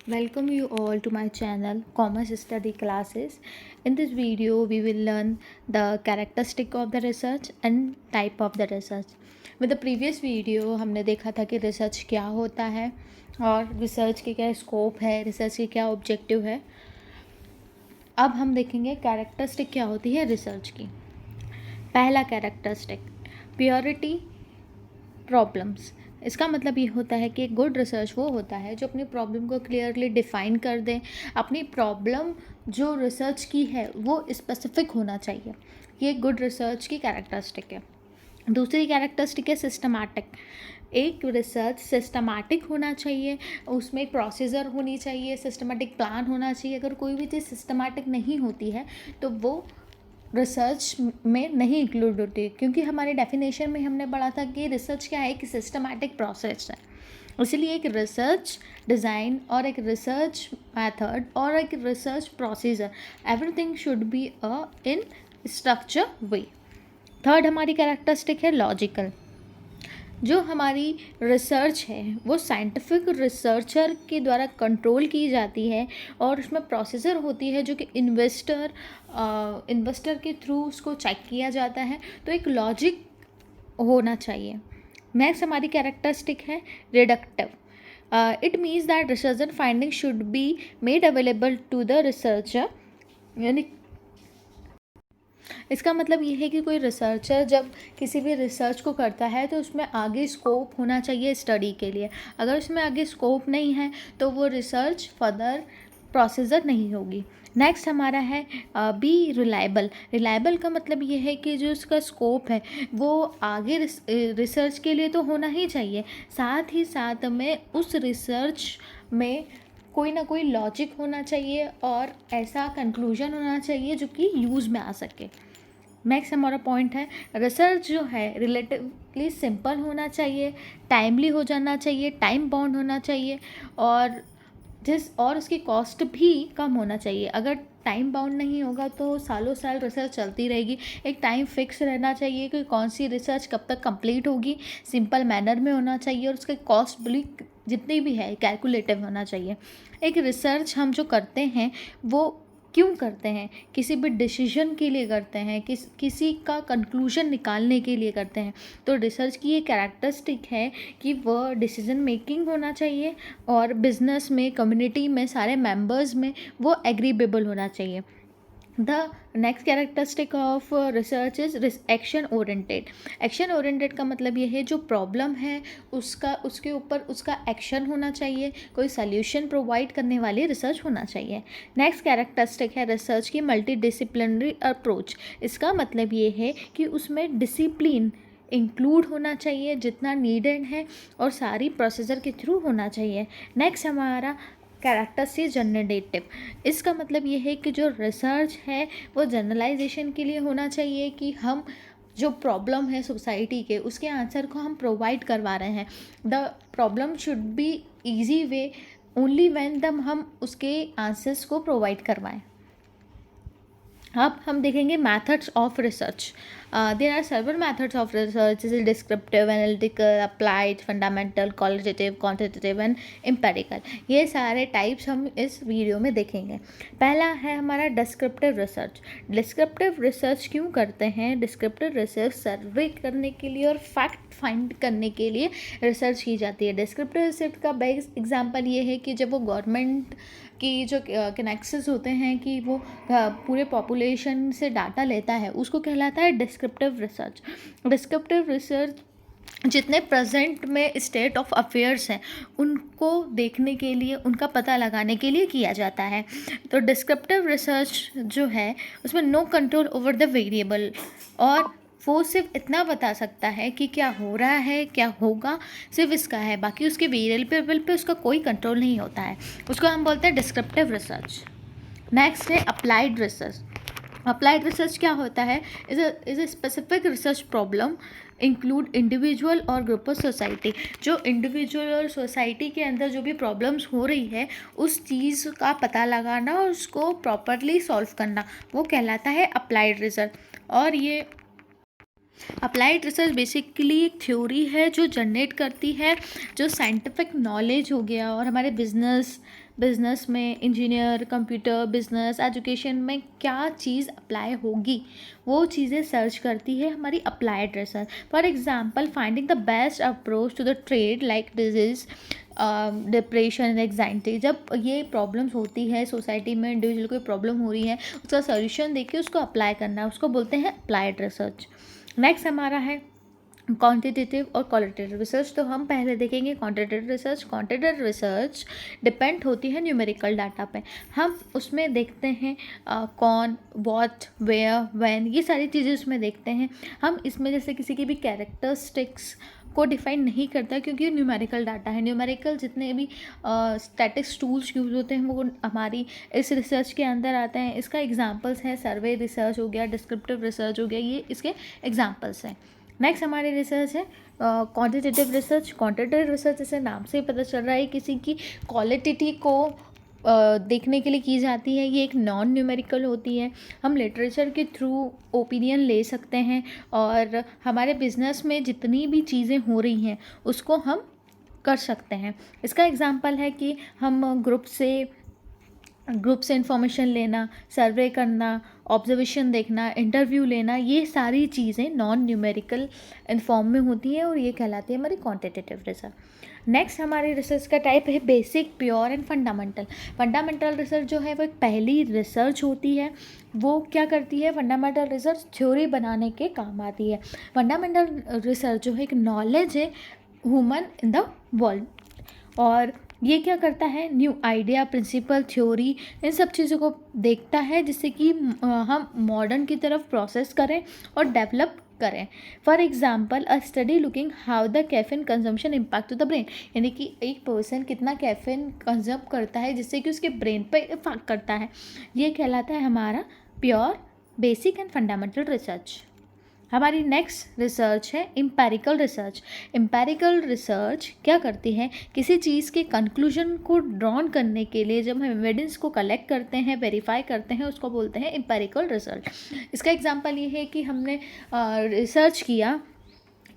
Welcome you all to my channel Commerce Study Classes. In this video, we will learn the characteristic of the research and type of the research. With the previous video, हमने देखा था कि research क्या होता है और research के क्या स्कोप है, रिसर्च के क्या ऑब्जेक्टिव है. अब हम देखेंगे कैरेक्टरिस्टिक क्या होती है रिसर्च की. पहला कैरेक्टरिस्टिक, प्योरिटी प्रॉब्लम्स. इसका मतलब ये होता है कि एक गुड रिसर्च वो होता है जो अपनी प्रॉब्लम को क्लियरली डिफ़ाइन कर दे. अपनी प्रॉब्लम जो रिसर्च की है वो स्पेसिफिक होना चाहिए. ये गुड रिसर्च की कैरेक्टरिस्टिक है. दूसरी कैरेक्टरिस्टिक है सिस्टमैटिक. एक रिसर्च सिस्टमैटिक होना चाहिए, उसमें एक प्रोसीजर होनी चाहिए, सिस्टमैटिक प्लान होना चाहिए. अगर कोई भी चीज़ सिस्टमैटिक नहीं होती है तो वो रिसर्च में नहीं इंक्लूड होती, क्योंकि हमारे डेफिनेशन में हमने पढ़ा था कि रिसर्च क्या है, कि सिस्टमैटिक प्रोसेस है. इसलिए एक रिसर्च डिज़ाइन और एक रिसर्च मेथड और एक research procedure, everything should be in structure way. Third हमारी कैरेक्टरिस्टिक है लॉजिकल. जो हमारी रिसर्च है वो साइंटिफिक रिसर्चर के द्वारा कंट्रोल की जाती है और उसमें प्रोसीजर होती है जो कि इन्वेस्टर के थ्रू उसको चेक किया जाता है. तो एक लॉजिक होना चाहिए. नेक्स्ट हमारी कैरेक्टरिस्टिक है reductive. It means that research and finding should be made available to the researcher. यानी इसका मतलब ये है कि कोई रिसर्चर जब किसी भी रिसर्च को करता है तो उसमें आगे स्कोप होना चाहिए स्टडी के लिए. अगर उसमें आगे स्कोप नहीं है तो वो रिसर्च फर्दर प्रोसीजर नहीं होगी. नेक्स्ट हमारा है बी रिलायबल. रिलायबल का मतलब ये है कि जो उसका स्कोप है वो आगे रिसर्च के लिए तो होना ही चाहिए, साथ ही साथ में उस रिसर्च में कोई ना कोई लॉजिक होना चाहिए और ऐसा कंक्लूजन होना चाहिए जो कि यूज़ में आ सके. नेक्स्ट हमारा पॉइंट है रिसर्च जो है रिलेटिवली सिंपल होना चाहिए, टाइमली हो जाना चाहिए, टाइम बाउंड होना चाहिए और उसकी कॉस्ट भी कम होना चाहिए. अगर टाइम बाउंड नहीं होगा तो सालों साल रिसर्च चलती रहेगी. एक टाइम फिक्स रहना चाहिए कि कौन सी रिसर्च कब तक कंप्लीट होगी, सिंपल मैनर में होना चाहिए और उसका कॉस्ट भी जितनी भी है कैलकुलेटिव होना चाहिए. एक रिसर्च हम जो करते हैं वो क्यों करते हैं, किसी भी डिसीजन के लिए करते हैं, किसी का कंक्लूजन निकालने के लिए करते हैं. तो रिसर्च की ये कैरेक्टरिस्टिक है कि वह डिसीजन मेकिंग होना चाहिए और बिजनेस में, कम्युनिटी में, सारे मेंबर्स में वो एग्रीबेबल होना चाहिए. The next characteristic of research is action oriented. Action oriented का मतलब ये है जो प्रॉब्लम है उसके ऊपर उसका एक्शन होना चाहिए, कोई सल्यूशन प्रोवाइड करने वाली रिसर्च होना चाहिए. नेक्स्ट कैरेक्टरिस्टिक है रिसर्च की मल्टी डिसिप्लिनरी अप्रोच. इसका मतलब ये है कि उसमें डिसिप्लिन इंक्लूड होना चाहिए जितना नीडेड है और सारी प्रोसीजर के थ्रू होना चाहिए. नेक्स्ट हमारा कैरेक्टर से जनरेटिव. इसका मतलब ये है कि जो रिसर्च है वो जनरलाइजेशन के लिए होना चाहिए कि हम जो प्रॉब्लम है सोसाइटी के उसके आंसर को हम प्रोवाइड करवा रहे हैं. The problem should be easy way only when हम उसके आंसर्स को प्रोवाइड करवाएं. अब हम देखेंगे methods of research. There are several methods of research, जैसे descriptive, analytical, applied, fundamental, qualitative, quantitative and empirical. ये सारे टाइप्स हम इस वीडियो में देखेंगे. पहला है हमारा डिस्क्रिप्टिव रिसर्च. डिस्क्रिप्टिव रिसर्च क्यों करते हैं? डिस्क्रिप्टिव रिसर्च सर्वे करने के लिए और फैक्ट फाइंड करने के लिए रिसर्च की जाती है. डिस्क्रिप्टिव रिसर्च का बेस्ट एग्जांपल ये है कि जब वो गवर्नमेंट की जो कनेक्सेस होते हैं कि वो पूरे पॉपुलेशन से डाटा लेता है, उसको कहलाता है डिस्क्रिप्टिव रिसर्च. डिस्क्रिप्टिव रिसर्च जितने प्रेजेंट में स्टेट ऑफ अफेयर्स हैं उनको देखने के लिए, उनका पता लगाने के लिए किया जाता है. तो डिस्क्रिप्टिव रिसर्च जो है उसमें no control over the variable, और वो सिर्फ इतना बता सकता है कि क्या हो रहा है, क्या होगा, सिर्फ इसका है. बाकी उसके वेरिएबल पे उसका कोई कंट्रोल नहीं होता है. उसको हम बोलते हैं डिस्क्रिप्टिव रिसर्च. नेक्स्ट है अप्लाइड रिसर्च. अप्लाइड रिसर्च क्या होता है? Is a specific research problem include individual और ग्रुप ऑफ सोसाइटी. जो इंडिविजुअल और सोसाइटी के अंदर जो भी प्रॉब्लम्स हो रही है उस चीज़ का पता लगाना और उसको प्रॉपरली सॉल्व करना, वो कहलाता है अप्लाइड रिसर्च. और ये अप्लाइड रिसर्च बेसिकली एक थ्योरी है जो जनरेट करती है जो साइंटिफिक नॉलेज हो गया और हमारे बिजनेस में, इंजीनियर, कंप्यूटर, बिजनेस, एजुकेशन में क्या चीज़ अप्लाई होगी वो चीज़ें सर्च करती है हमारी applied research. For example finding the best approach to the trade like disease, depression, anxiety. जब ये प्रॉब्लम्स होती है सोसाइटी में, इंडिविजुअल कोई प्रॉब्लम हो रही है, उसका सोल्यूशन देके उसको अप्लाई करना, उसको बोलते हैं अप्लाइड रिसर्च। नेक्स्ट हमारा है क्वांटिटेटिव और क्वालिटेटिव रिसर्च। तो हम पहले देखेंगे quantitative research. Quantitative research depend होती है न्यूमेरिकल डाटा पे। हम उसमें देखते हैं कौन, व्हाट, वेयर, व्हेन, ये सारी चीज़ें उसमें देखते हैं। हम इसमें जैसे किसी की भी कैरेक्टरिस्टिक्स को डिफाइन नहीं करता क्योंकि ये न्यूमेरिकल डाटा है। न्यूमेरिकल जितने भी स्टैटिक्स टूल्स यूज़ होते हैं वो हमारी इस रिसर्च के अंदर आते हैं। इसका एग्जांपल्स हैं सर्वे रिसर्च हो गया, डिस्क्रिप्टिव रिसर्च हो गया, ये इसके एग्जांपल्स हैं। नेक्स्ट हमारी रिसर्च है क्वांटिटेटिव रिसर्च। क्वांटिटेटिव रिसर्च जैसे नाम से ही पता चल रहा है किसी की क्वालिटी को देखने के लिए की जाती है। ये एक नॉन न्यूमेरिकल होती है। हम लिटरेचर के थ्रू ओपिनियन ले सकते हैं और हमारे बिजनेस में जितनी भी चीज़ें हो रही हैं उसको हम कर सकते हैं। इसका एग्जांपल है कि हम ग्रुप से इंफॉर्मेशन लेना, सर्वे करना, ऑब्जर्वेशन देखना, इंटरव्यू लेना, ये सारी चीज़ें नॉन न्यूमेरिकल इन्फॉर्म में होती हैं और ये कहलाती है हमारी क्वांटिटेटिव रिसर्च। नेक्स्ट हमारी रिसर्च का टाइप है basic, pure and fundamental. Fundamental research जो है वो एक पहली रिसर्च होती है। वो क्या करती है? फंडामेंटल रिसर्च थ्योरी बनाने के काम आती है। फंडामेंटल रिसर्च जो है एक नॉलेज है ह्यूमन इन द वर्ल्ड, और ये क्या करता है? न्यू आइडिया, प्रिंसिपल, थ्योरी, इन सब चीज़ों को देखता है जिससे कि हम मॉडर्न की तरफ प्रोसेस करें और डेवलप करें। For example a study looking how the caffeine consumption impact to the brain, यानी कि एक पर्सन कितना कैफीन कंज्यूम करता है जिससे कि उसके ब्रेन पर इफेक्ट करता है। ये कहलाता है हमारा pure, basic and fundamental research. हमारी नेक्स्ट रिसर्च है एम्पेरिकल रिसर्च। एम्पेरिकल रिसर्च क्या करती है? किसी चीज़ के कंक्लूजन को ड्रॉन करने के लिए जब हम एविडेंस को कलेक्ट करते हैं, वेरीफाई करते हैं, उसको बोलते हैं एम्पेरिकल रिसर्च। इसका एग्जांपल ये है कि हमने रिसर्च किया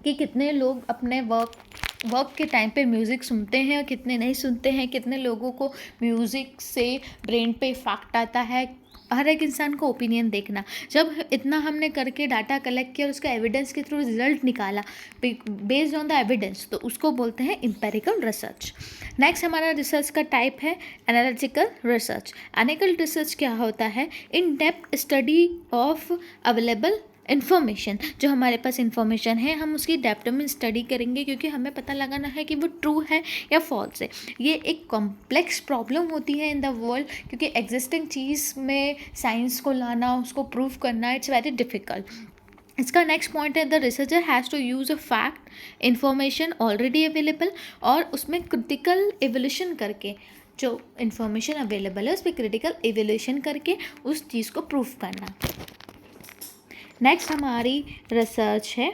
कि कितने लोग अपने वर्क के टाइम पे म्यूज़िक सुनते हैं और कितने नहीं सुनते हैं, कितने लोगों को म्यूज़िक से ब्रेन पे इफेक्ट आता है। हर एक इंसान को ओपिनियन देखना। जब इतना हमने करके डाटा कलेक्ट किया और उसका एविडेंस के थ्रू रिजल्ट निकाला बेस्ड ऑन द एविडेंस, तो उसको बोलते हैं एम्पेरिकल रिसर्च। नेक्स्ट हमारा रिसर्च का टाइप है एनालिटिकल रिसर्च। एनालिटिकल रिसर्च क्या होता है? In depth study of available information. जो हमारे पास इन्फॉर्मेशन है हम उसकी डेप्थ में स्टडी करेंगे क्योंकि हमें पता लगाना है कि वो ट्रू है या फॉल्स है। ये एक कॉम्प्लेक्स प्रॉब्लम होती है इन द वर्ल्ड क्योंकि एग्जिस्टिंग चीज़ में साइंस को लाना, उसको प्रूव करना, इट्स वेरी डिफ़िकल्ट। इसका नेक्स्ट पॉइंट है the researcher has to use a fact information already available, और उसमें क्रिटिकल एवोल्यूशन करके जो इन्फॉर्मेशन अवेलेबल है उस पर क्रिटिकल एवोल्यूशन करके उस चीज़ को प्रूव करना। नेक्स्ट हमारी रिसर्च है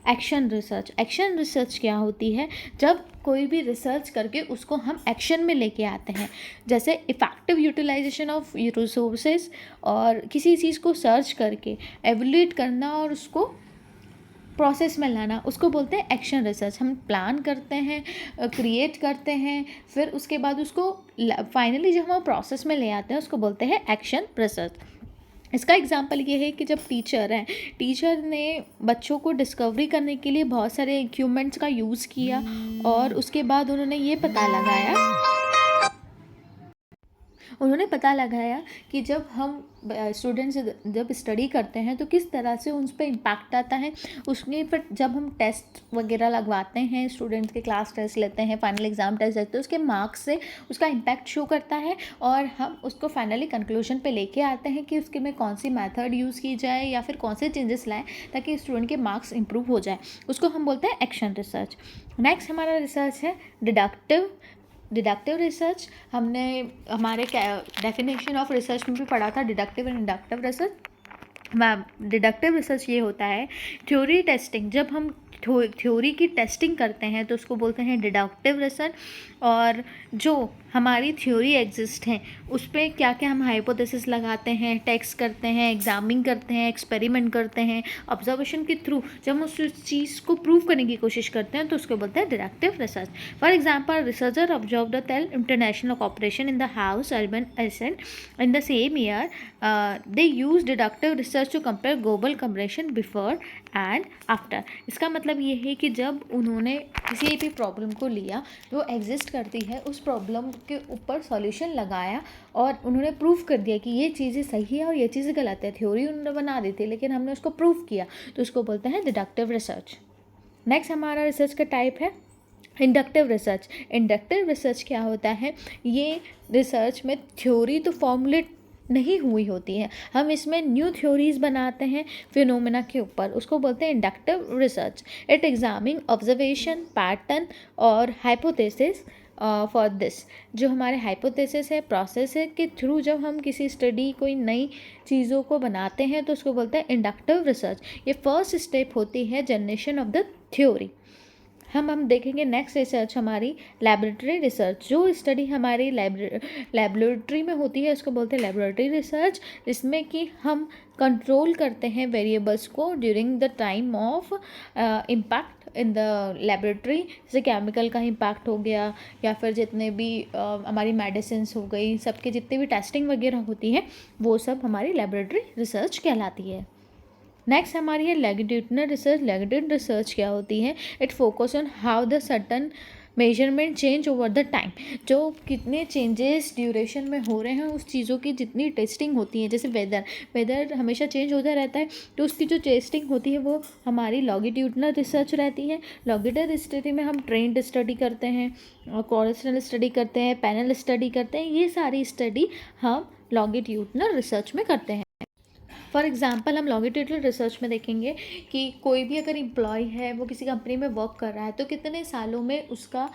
एक्शन रिसर्च। एक्शन रिसर्च क्या होती है? जब कोई भी रिसर्च करके उसको हम एक्शन में लेके आते हैं, जैसे इफ़ेक्टिव यूटिलाइजेशन ऑफ रिसोर्सेज, और किसी चीज़ को सर्च करके एवल्यूएट करना और उसको प्रोसेस में लाना, उसको बोलते हैं एक्शन रिसर्च। हम प्लान करते हैं, क्रिएट करते हैं, फिर उसके बाद उसको फाइनली जब हम प्रोसेस में ले आते हैं उसको बोलते हैं एक्शन रिसर्च। इसका एग्जांपल ये है कि जब टीचर ने बच्चों को डिस्कवरी करने के लिए बहुत सारे इक्विपमेंट्स का यूज़ किया और उसके बाद उन्होंने पता लगाया कि जब हम स्टूडेंट्स जब स्टडी करते हैं तो किस तरह से उन पर इम्पैक्ट आता है। उसमें पर जब हम टेस्ट वगैरह लगवाते हैं, स्टूडेंट्स के क्लास टेस्ट लेते हैं, फाइनल एग्ज़ाम टेस्ट देते हैं, उसके मार्क्स से उसका इम्पैक्ट शो करता है और हम उसको फाइनली कंक्लूजन पे लेके आते हैं कि उसके में कौन सी मेथड यूज़ की जाए या फिर कौन से चेंजेस लाएँ ताकि स्टूडेंट के मार्क्स इंप्रूव हो जाए। उसको हम बोलते हैं एक्शन रिसर्च। नेक्स्ट हमारा रिसर्च है डिडक्टिव रिसर्च। हमने हमारे डेफिनेशन ऑफ रिसर्च में भी पढ़ा था deductive and inductive research. Ma'am deductive research ये होता है थ्योरी टेस्टिंग, जब हम थ्योरी की टेस्टिंग करते हैं तो उसको बोलते हैं डिडक्टिव रिसर्च। और जो हमारी थ्योरी एग्जिस्ट है उस पर क्या क्या हम हाइपोथेसिस लगाते हैं, टेस्ट करते हैं, एग्जामिन करते हैं, एक्सपेरिमेंट करते हैं, ऑब्जर्वेशन के थ्रू जब हम उस चीज़ को प्रूव करने की कोशिश करते हैं तो उसको बोलते हैं deductive research. For example, researcher observe the tell international cooperation in the house urban ascent in the same year, they use deductive research to compare global cooperation before and after. इसका मतलब ये है कि जब उन्होंने किसी भी प्रॉब्लम को लिया जो एग्जिस्ट करती है, उस प्रॉब्लम के ऊपर सॉल्यूशन लगाया और उन्होंने प्रूव कर दिया कि ये चीज़ें सही है और ये चीज़ें गलत है। थ्योरी उन्होंने बना दी थी लेकिन हमने उसको प्रूव किया, तो उसको बोलते हैं डिडक्टिव रिसर्च। नेक्स्ट हमारा रिसर्च का टाइप है इंडक्टिव रिसर्च। इंडक्टिव रिसर्च क्या होता है, ये रिसर्च में थ्योरी तो फॉर्मुलेट नहीं हुई होती है, हम इसमें न्यू थ्योरीज बनाते हैं फिनोमेना के ऊपर, उसको बोलते हैं inductive research. It examine observation pattern और हाइपोथेसिस फॉर दिस। जो हमारे हाइपोथेसिस है, प्रोसेस है के थ्रू जब हम किसी स्टडी कोई नई चीज़ों को बनाते हैं तो उसको बोलते हैं इंडक्टिव रिसर्च। ये फर्स्ट स्टेप होती है जनरेशन ऑफ द थ्योरी। हम देखेंगे नेक्स्ट रिसर्च हमारी लेबोरेटरी रिसर्च। जो स्टडी हमारी लेबोरेटरी में होती है उसको बोलते हैं लेबोरेटरी रिसर्च, जिसमें कि हम कंट्रोल करते हैं वेरिएबल्स को during the time of impact in the laboratory. जैसे केमिकल का इम्पैक्ट हो गया या फिर जितने भी हमारी मेडिसिन हो गई, सबके जितने भी टेस्टिंग वगैरह होती है वो सब हमारी लेबोरेटरी रिसर्च कहलाती है। नेक्स्ट हमारी है लैंगिट्यूडनल रिसर्च। लैंगिट्यूड रिसर्च क्या होती है, it focus on how the certain measurement change over the time. जो कितने चेंजेस ड्यूरेशन में हो रहे हैं उस चीज़ों की जितनी टेस्टिंग होती है, जैसे वेदर हमेशा चेंज होता रहता है तो उसकी जो टेस्टिंग होती है वो हमारी लॉन्गिट्यूडनल रिसर्च रहती है। लॉन्गिट्यूडनल स्टडी में हम ट्रेंड स्टडी करते हैं, कोरेस्टल स्टडी करते हैं, पैनल स्टडी करते हैं, ये सारी स्टडी हम लॉन्गिट्यूडनल रिसर्च में करते हैं। फॉर एग्जाम्पल, हम लॉन्गिट्यूडनल रिसर्च में देखेंगे कि कोई भी अगर एम्प्लॉय है वो किसी कंपनी में वर्क कर रहा है तो कितने सालों में उसका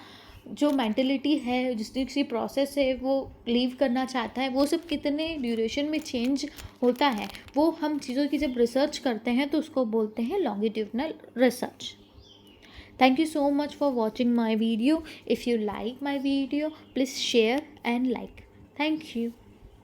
जो मेंटेलिटी है, जिस किसी प्रोसेस है वो लीव करना चाहता है, वो सब कितने ड्यूरेशन में चेंज होता है, वो हम चीज़ों की जब रिसर्च करते हैं तो उसको बोलते हैं longitudinal research. Thank you so much for watching my video. If you like my video, please share and like. Thank you.